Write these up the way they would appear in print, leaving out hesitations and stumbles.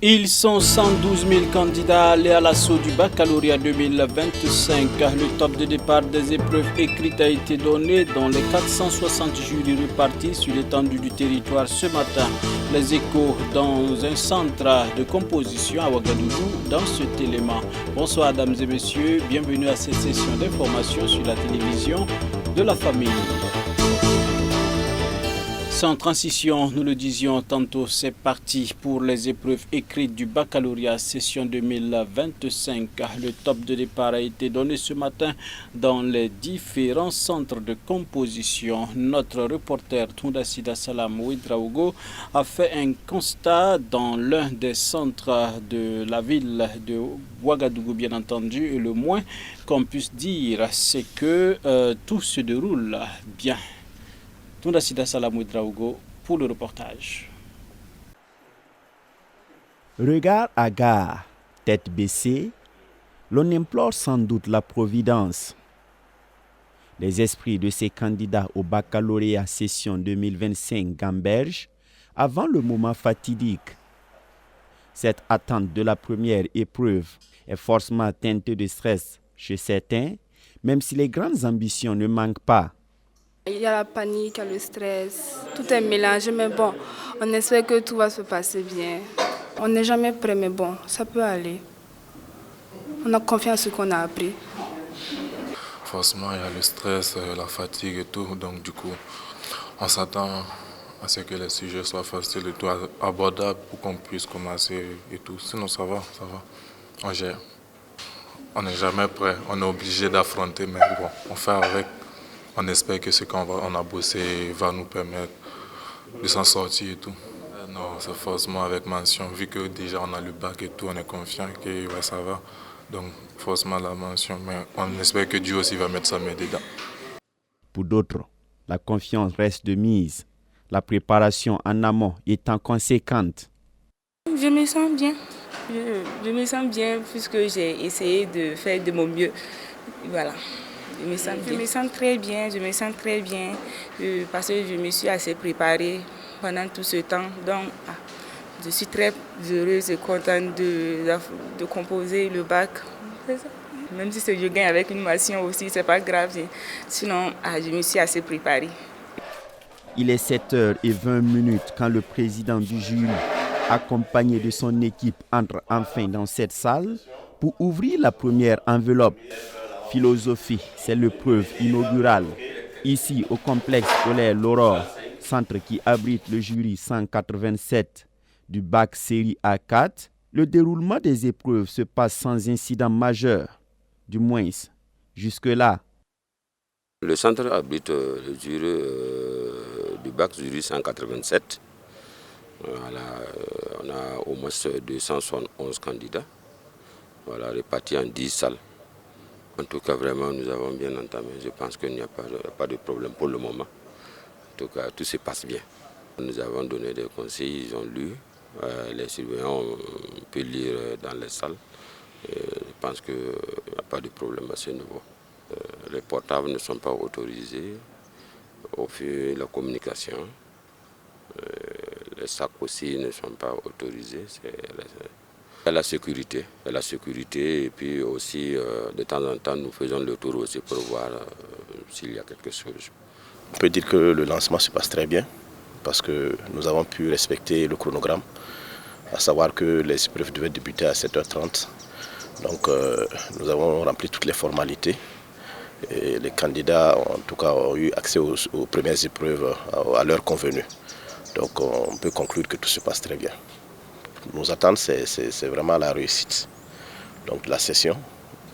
Ils sont 112 000 candidats allés à l'assaut du baccalauréat 2025. Le top de départ des épreuves écrites a été donné dans les 460 jurys repartis sur l'étendue du territoire ce matin. Les échos dans un centre de composition à Ouagadougou dans cet élément. Bonsoir mesdames et messieurs, bienvenue à cette session d'information sur la télévision de la famille. Sans transition, nous le disions tantôt, c'est parti pour les épreuves écrites du baccalauréat session 2025. Le top de départ a été donné ce matin dans les différents centres de composition. Notre reporter Toundasida Salam Ouedraogo a fait un constat dans l'un des centres de la ville de Ouagadougou, bien entendu, et le moins qu'on puisse dire, c'est que tout se déroule bien. Toundasida Salam Ouedraogo pour le reportage. Regard hagard, tête baissée, l'on implore sans doute la providence. Les esprits de ces candidats au baccalauréat session 2025 gambergent avant le moment fatidique. Cette attente de la première épreuve est forcément teintée de stress chez certains, même si les grandes ambitions ne manquent pas. Il y a la panique, il y a le stress, tout est mélangé, mais bon, on espère que tout va se passer bien. On n'est jamais prêt, mais bon, ça peut aller. On a confiance en ce qu'on a appris. Forcément, il y a le stress, la fatigue et tout, donc du coup, on s'attend à ce que les sujets soient faciles et tout, abordables pour qu'on puisse commencer et tout. Sinon, ça va, on gère. On n'est jamais prêt, on est obligé d'affronter, mais bon, on fait avec. On espère que ce qu'on a bossé va nous permettre de s'en sortir et tout. Non, c'est forcément avec mention. Vu que déjà on a le bac et tout, on est confiant que ouais, ça va. Donc forcément la mention. Mais on espère que Dieu aussi va mettre sa main dedans. Pour d'autres, la confiance reste de mise. La préparation en amont étant conséquente. Je me sens bien. Je me sens bien puisque j'ai essayé de faire de mon mieux. Voilà. Je me sens très bien parce que je me suis assez préparée pendant tout ce temps. Donc, je suis très heureuse et contente de composer le bac. Même si je gagne avec une mention aussi, c'est pas grave. Sinon, je me suis assez préparée. Il est 7h20 quand le président du jury, accompagné de son équipe, entre enfin dans cette salle pour ouvrir la première enveloppe. Philosophie, c'est l'épreuve inaugurale. Ici, au complexe scolaire L'Aurore, centre qui abrite le jury 187 du bac série A4, le déroulement des épreuves se passe sans incident majeur, du moins jusque-là. Le centre abrite le jury du bac jury 187. Voilà, on a au moins 271 candidats, voilà, répartis en 10 salles. En tout cas, vraiment, nous avons bien entamé. Je pense qu'il n'y a pas de problème pour le moment. En tout cas, tout se passe bien. Nous avons donné des conseils, ils ont lu. Les surveillants peut lire dans les salles. Je pense qu'il n'y a pas de problème à ce niveau. Les portables ne sont pas autorisés. Au fur la communication. Les sacs aussi ne sont pas autorisés. La sécurité et puis aussi de temps en temps nous faisons le tour aussi pour voir s'il y a quelque chose. On peut dire que le lancement se passe très bien parce que nous avons pu respecter le chronogramme, à savoir que les épreuves devaient débuter à 7h30. Donc nous avons rempli toutes les formalités et les candidats en tout cas ont eu accès aux premières épreuves à l'heure convenue. Donc on peut conclure que tout se passe très bien. Nos attentes, c'est vraiment la réussite donc, de la session.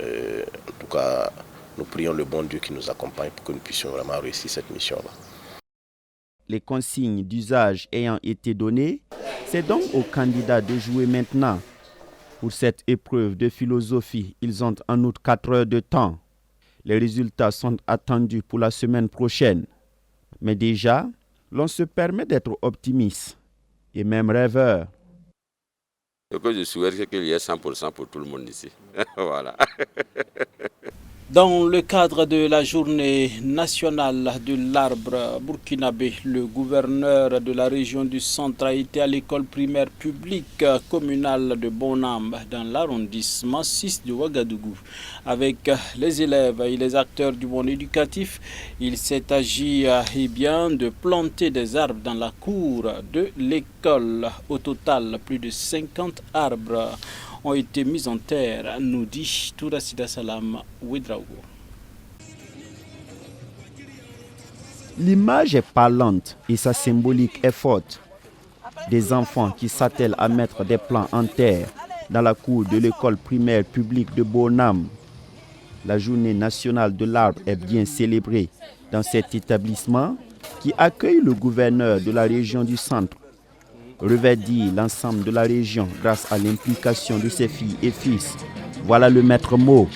En tout cas, nous prions le bon Dieu qui nous accompagne pour que nous puissions vraiment réussir cette mission-là. Les consignes d'usage ayant été données, c'est donc aux candidats de jouer maintenant. Pour cette épreuve de philosophie, ils ont en outre 4 heures de temps. Les résultats sont attendus pour la semaine prochaine. Mais déjà, l'on se permet d'être optimiste et même rêveur. Ce que je souhaite, c'est qu'il y ait 100% pour tout le monde ici. Voilà. Dans le cadre de la journée nationale de l'arbre burkinabé, le gouverneur de la région du centre a été à l'école primaire publique communale de Bonam dans l'arrondissement 6 de Ouagadougou. Avec les élèves et les acteurs du monde éducatif, il s'est agi de planter des arbres dans la cour de l'école. Au total, plus de 50 arbres ont été mis en terre, nous dit Tourasida Salam Ouedraogo. L'image est parlante et sa symbolique est forte. Des enfants qui s'attellent à mettre des plants en terre dans la cour de l'école primaire publique de Bonam. La journée nationale de l'arbre est bien célébrée dans cet établissement qui accueille le gouverneur de la région du centre, revêtit l'ensemble de la région grâce à l'implication de ses filles et fils. Voilà le maître mot.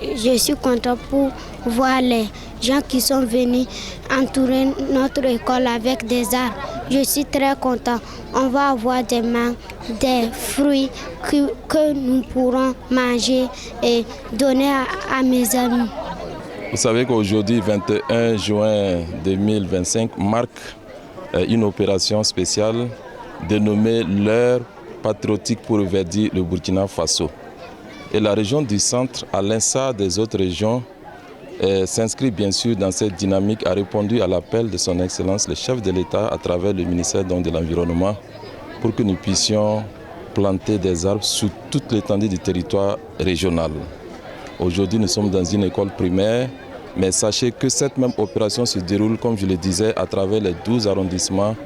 Je suis content pour voir les gens qui sont venus entourer notre école avec des arbres. Je suis très content. On va avoir des mangues, des fruits que nous pourrons manger et donner à mes amis. Vous savez qu'aujourd'hui, 21 juin 2025, marque une opération spéciale dénommée l'heure patriotique pour reverdir le Burkina Faso. Et la région du centre, à l'instar des autres régions, s'inscrit bien sûr dans cette dynamique, a répondu à l'appel de son Excellence, le chef de l'État, à travers le ministère de l'Environnement, pour que nous puissions planter des arbres sur toute l'étendue du territoire régional. Aujourd'hui, nous sommes dans une école primaire, mais sachez que cette même opération se déroule, comme je le disais, à travers les 12 arrondissements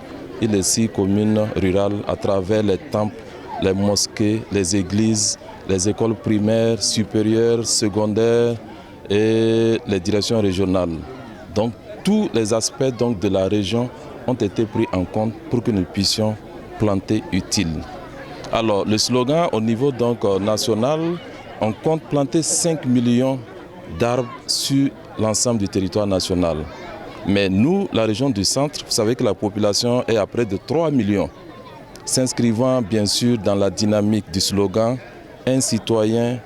et les 6 communes rurales, à travers les temples, les mosquées, les églises, les écoles primaires, supérieures, secondaires et les directions régionales. Donc tous les aspects de la région ont été pris en compte pour que nous puissions planter utile. Alors le slogan au niveau national, on compte planter 5 millions d'arbres sur l'ensemble du territoire national. Mais nous, la région du centre, vous savez que la population est à près de 3 millions. S'inscrivant bien sûr dans la dynamique du slogan « Un citoyen,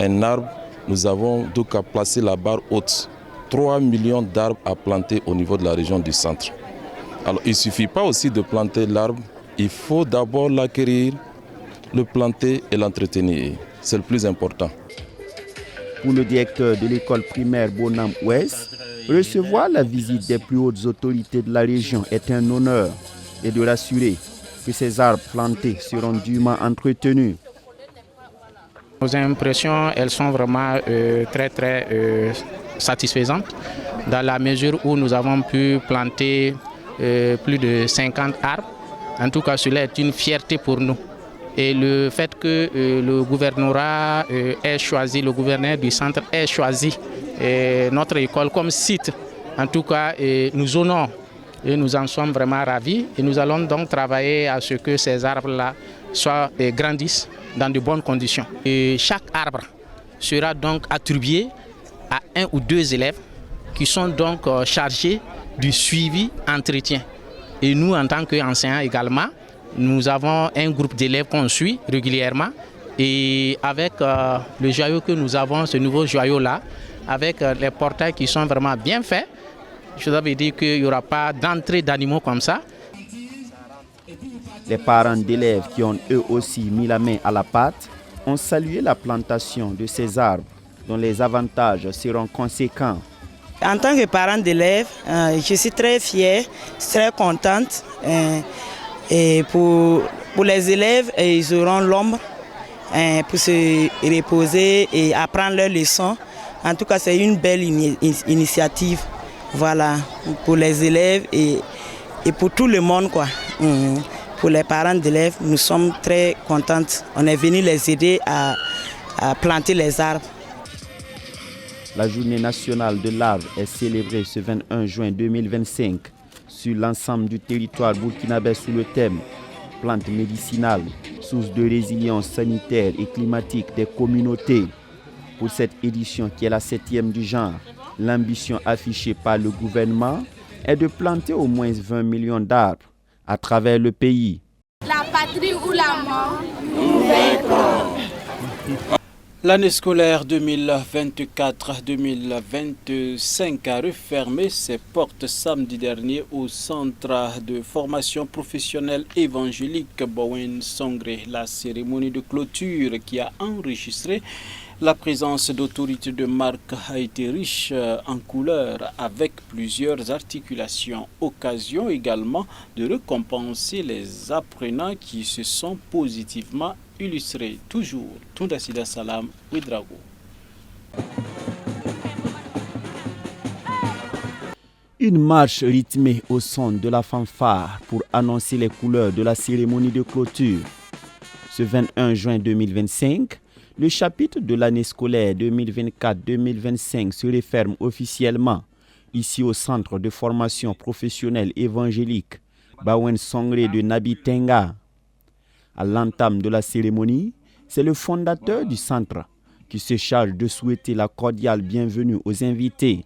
un arbre », nous avons donc à placer la barre haute. 3 millions d'arbres à planter au niveau de la région du centre. Alors il ne suffit pas aussi de planter l'arbre, il faut d'abord l'acquérir, le planter et l'entretenir. C'est le plus important. Pour le directeur de l'école primaire Bonam-Ouest, recevoir la visite des plus hautes autorités de la région est un honneur et de rassurer que ces arbres plantés seront dûment entretenus. Nos impressions, elles sont vraiment très satisfaisantes dans la mesure où nous avons pu planter plus de 50 arbres. En tout cas, cela est une fierté pour nous. Et le fait que le gouvernorat ait choisi, le gouverneur du centre ait choisi notre école comme site, en tout cas, nous honore. Et nous en sommes vraiment ravis. Et nous allons donc travailler à ce que ces arbres-là grandissent dans de bonnes conditions. Et chaque arbre sera donc attribué à 1 ou 2 élèves qui sont donc chargés du suivi entretien. Et nous, en tant qu'enseignants également, nous avons un groupe d'élèves qu'on suit régulièrement. Et avec le joyau que nous avons, ce nouveau joyau-là, avec les portails qui sont vraiment bien faits, je dois vous dire qu'il n'y aura pas d'entrée d'animaux comme ça. Les parents d'élèves qui ont eux aussi mis la main à la pâte ont salué la plantation de ces arbres dont les avantages seront conséquents. En tant que parent d'élèves, je suis très fière, très contente. Et pour les élèves, ils auront l'ombre pour se reposer et apprendre leurs leçons. En tout cas, c'est une belle initiative. Voilà, pour les élèves et pour tout le monde, quoi. Pour les parents d'élèves, nous sommes très contentes. On est venu les aider à planter les arbres. La journée nationale de l'arbre est célébrée ce 21 juin 2025 sur l'ensemble du territoire burkinabé sous le thème « Plantes médicinales, source de résilience sanitaire et climatique des communautés ». Pour cette édition qui est la 7e du genre, l'ambition affichée par le gouvernement est de planter au moins 20 millions d'arbres à travers le pays. La patrie ou la mort, nous vaincrons. L'année scolaire 2024-2025 a refermé ses portes samedi dernier au centre de formation professionnelle évangélique Bowen Songre. La cérémonie de clôture qui a enregistré la présence d'autorités de marque a été riche en couleurs avec plusieurs articulations. Occasion également de récompenser les apprenants qui se sont positivement illustrés. Toujours, Tundasida Salam, Ouedraogo. Une marche rythmée au son de la fanfare pour annoncer les couleurs de la cérémonie de clôture. Ce 21 juin 2025, le chapitre de l'année scolaire 2024-2025 se referme officiellement ici au centre de formation professionnelle évangélique Bowen Songre de Nabitenga. À l'entame de la cérémonie, c'est le fondateur du centre qui se charge de souhaiter la cordiale bienvenue aux invités.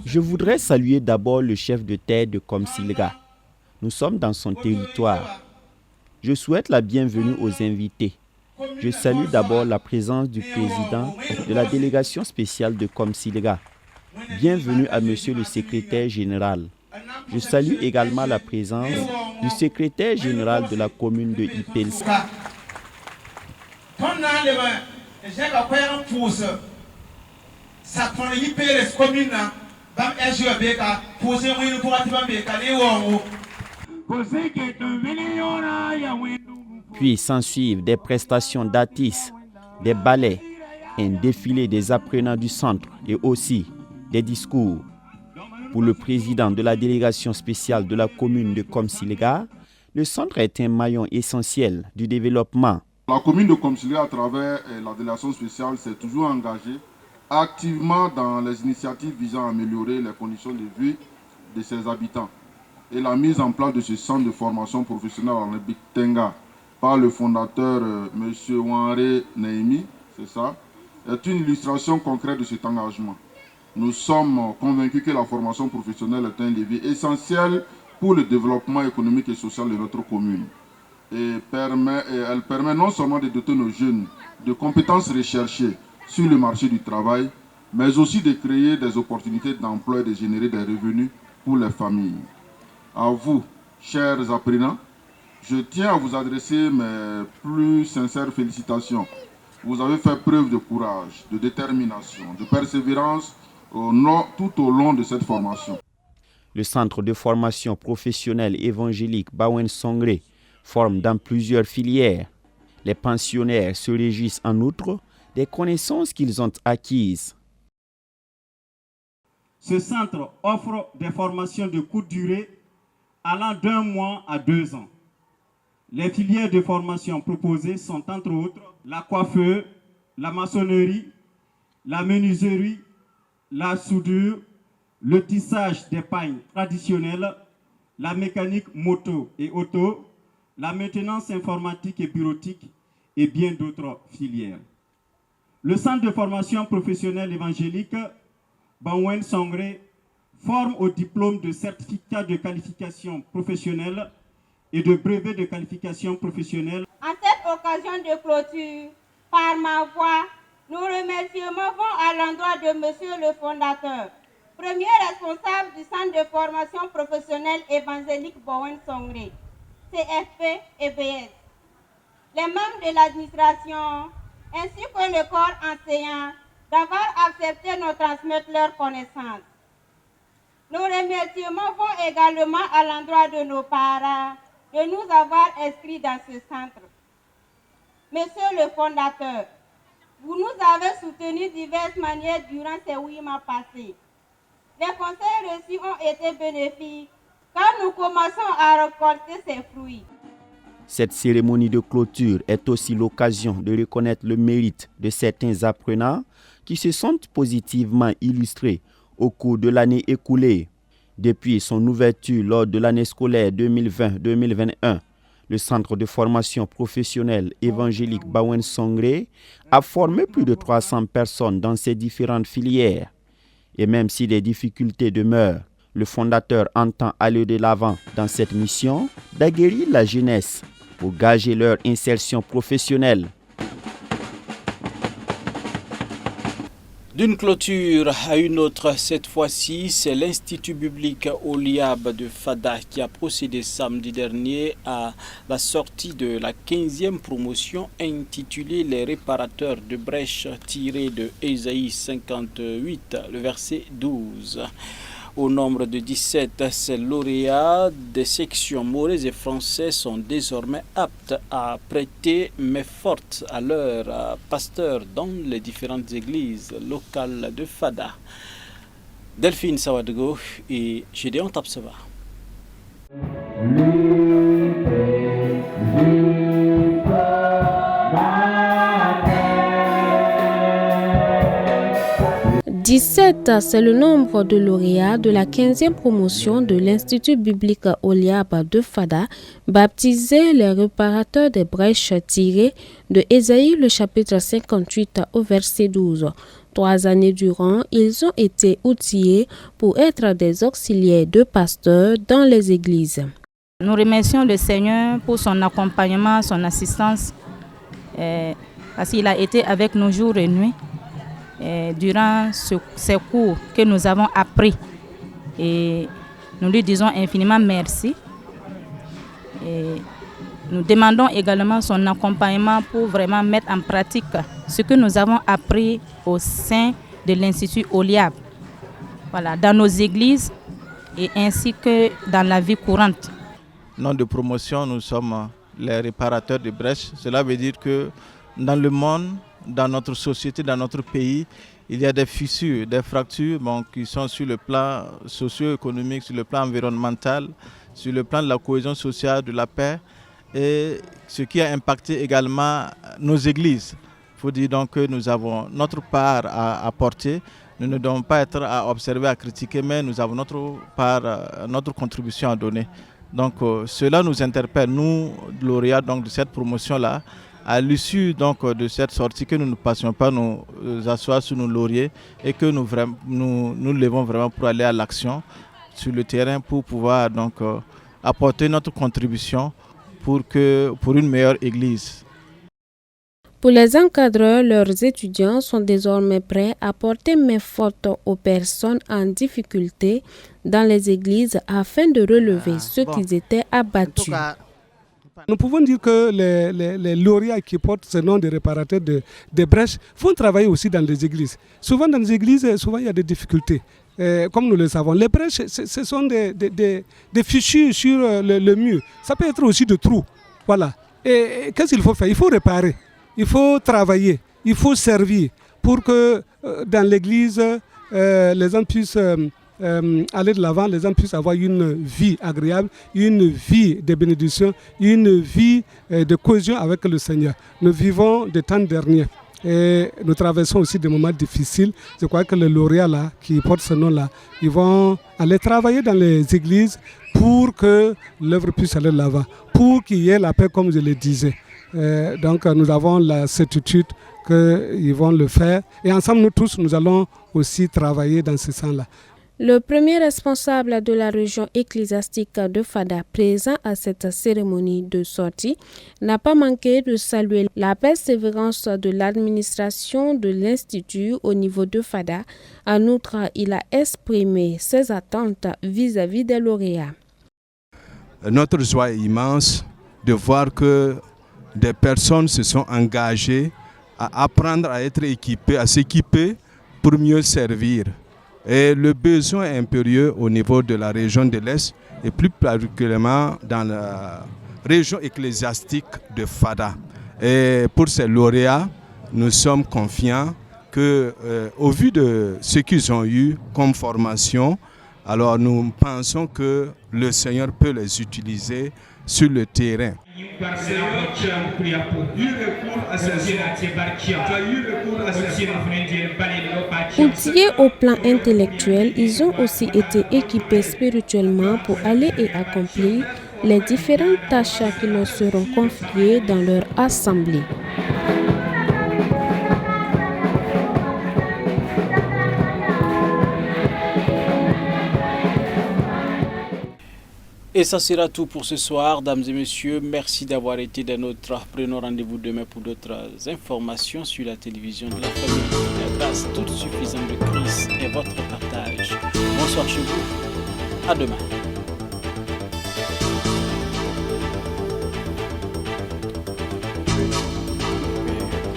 Je voudrais saluer d'abord le chef de terre de Komsilga. Nous sommes dans son territoire. Je souhaite la bienvenue aux invités. Je salue d'abord la présence du président de la délégation spéciale de Komsilga. Bienvenue à monsieur le secrétaire général. Je salue également la présence du secrétaire général de la commune de Ipelska. Puis s'ensuivent des prestations d'artistes, des ballets, un défilé des apprenants du centre et aussi des discours. Pour le président de la délégation spéciale de la commune de Komsilga, le centre est un maillon essentiel du développement. La commune de Komsilga, à travers la délégation spéciale, s'est toujours engagée activement dans les initiatives visant à améliorer les conditions de vie de ses habitants. Et la mise en place de ce centre de formation professionnelle en Nabitenga par le fondateur M. Wanre Nehemi, c'est ça, est une illustration concrète de cet engagement. Nous sommes convaincus que la formation professionnelle est un levier essentiel pour le développement économique et social de notre commune. Et elle permet non seulement de doter nos jeunes de compétences recherchées sur le marché du travail, mais aussi de créer des opportunités d'emploi et de générer des revenus pour les familles. À vous, chers apprenants, je tiens à vous adresser mes plus sincères félicitations. Vous avez fait preuve de courage, de détermination, de persévérance tout au long de cette formation. Le centre de formation professionnelle évangélique Bowen Songre forme dans plusieurs filières. Les pensionnaires se réjouissent en outre des connaissances qu'ils ont acquises. Ce centre offre des formations de courte durée allant d'1 mois à 2 ans. Les filières de formation proposées sont entre autres la coiffeur, la maçonnerie, la menuiserie, la soudure, le tissage des pagnes traditionnelles, la mécanique moto et auto, la maintenance informatique et bureautique et bien d'autres filières. Le centre de formation professionnelle évangélique Bowen Songre forme au diplôme de certificat de qualification professionnelle et de brevet de qualification professionnelle. En cette occasion de clôture, par ma voix, nos remerciements vont à l'endroit de monsieur le fondateur, premier responsable du centre de formation professionnelle évangélique Bowen Songre, CFP et BS, les membres de l'administration ainsi que le corps enseignant d'avoir accepté de nous transmettre leurs connaissances. Nos remerciements vont également à l'endroit de nos parents de nous avoir inscrits dans ce centre. Monsieur le fondateur, vous nous avez soutenus de diverses manières durant ces 8 mois passés. Les conseils reçus ont été bénéfiques car nous commençons à récolter ces fruits. Cette cérémonie de clôture est aussi l'occasion de reconnaître le mérite de certains apprenants qui se sont positivement illustrés au cours de l'année écoulée. Depuis son ouverture lors de l'année scolaire 2020-2021, Le centre de formation professionnelle évangélique Bawen Songre a formé plus de 300 personnes dans ces différentes filières. Et même si des difficultés demeurent, le fondateur entend aller de l'avant dans cette mission d'aguerrir la jeunesse pour gager leur insertion professionnelle. D'une clôture à une autre, cette fois-ci, c'est l'Institut biblique Oliab de Fada qui a procédé samedi dernier à la sortie de la 15e promotion intitulée « Les réparateurs de brèches » tirée de Ésaïe 58, le verset 12. Au nombre de 17, ces lauréats des sections mauraises et français sont désormais aptes à prêter main forte à leurs pasteurs dans les différentes églises locales de Fada. Delphine Sawadego et Gédéon Tapseva. 17, c'est le nombre de lauréats de la 15e promotion de l'Institut biblique Oliab de Fada, baptisé les réparateurs des brèches tirées de Ésaïe le chapitre 58 au verset 12. 3 années durant, ils ont été outillés pour être des auxiliaires de pasteurs dans les églises. Nous remercions le Seigneur pour son accompagnement, son assistance, parce qu'il a été avec nous jour et nuit. Durant ces cours que nous avons appris, et nous lui disons infiniment merci. Et nous demandons également son accompagnement pour vraiment mettre en pratique ce que nous avons appris au sein de l'Institut Oliab, voilà, dans nos églises et ainsi que dans la vie courante. Nom de promotion, nous sommes les réparateurs de brèches. Cela veut dire que dans le monde, dans notre société, dans notre pays, il y a des fissures, des fractures qui sont sur le plan socio-économique, sur le plan environnemental, sur le plan de la cohésion sociale, de la paix, et ce qui a impacté également nos églises. Il faut dire donc que nous avons notre part à apporter. Nous ne devons pas être à observer, à critiquer, mais nous avons notre part, notre contribution à donner. Donc cela nous interpelle, nous, lauréats donc, de cette promotion-là. À l'issue donc de cette sortie, que nous ne passions pas nous asseoir sur nos lauriers et que nous levons vraiment pour aller à l'action sur le terrain pour pouvoir donc apporter notre contribution pour une meilleure église. Pour les encadreurs, leurs étudiants sont désormais prêts à porter main forte aux personnes en difficulté dans les églises afin de relever ceux qui étaient abattus. Nous pouvons dire que les lauréats qui portent ce nom de réparateurs de brèches font travailler aussi dans les églises. Souvent dans les églises, il y a des difficultés. Comme nous le savons, les brèches, ce sont des fissures sur le mur. Ça peut être aussi des trous. Voilà. Et qu'est-ce qu'il faut faire? Il faut réparer, il faut travailler, il faut servir pour que dans l'église, les gens puissent aller de l'avant, les gens puissent avoir une vie agréable, une vie de bénédiction, une vie de cohésion avec le Seigneur. Nous vivons des temps derniers et nous traversons aussi des moments difficiles. Je crois que les lauréats là, qui portent ce nom-là, ils vont aller travailler dans les églises pour que l'œuvre puisse aller de l'avant, pour qu'il y ait la paix comme je le disais. Donc nous avons la certitude qu'ils vont le faire et ensemble nous tous, nous allons aussi travailler dans ce sens-là. Le premier responsable de la région ecclésiastique de Fada, présent à cette cérémonie de sortie, n'a pas manqué de saluer la persévérance de l'administration de l'Institut au niveau de Fada. En outre, il a exprimé ses attentes vis-à-vis des lauréats. Notre joie est immense de voir que des personnes se sont engagées à apprendre à être équipées, à s'équiper pour mieux servir. Et le besoin est impérieux au niveau de la région de l'Est et plus particulièrement dans la région ecclésiastique de Fada. Et pour ces lauréats, nous sommes confiants qu'au vu de ce qu'ils ont eu comme formation, alors nous pensons que le Seigneur peut les utiliser sur le terrain. Outillés au plan intellectuel, ils ont aussi été équipés spirituellement pour aller et accomplir les différentes tâches qui leur seront confiées dans leur assemblée. Et ça sera tout pour ce soir, dames et messieurs. Merci d'avoir été des nôtres. Prenons rendez-vous demain pour d'autres informations sur la télévision de la famille. La grâce toute suffisante de Christ et votre partage. Bonsoir chez vous. À demain.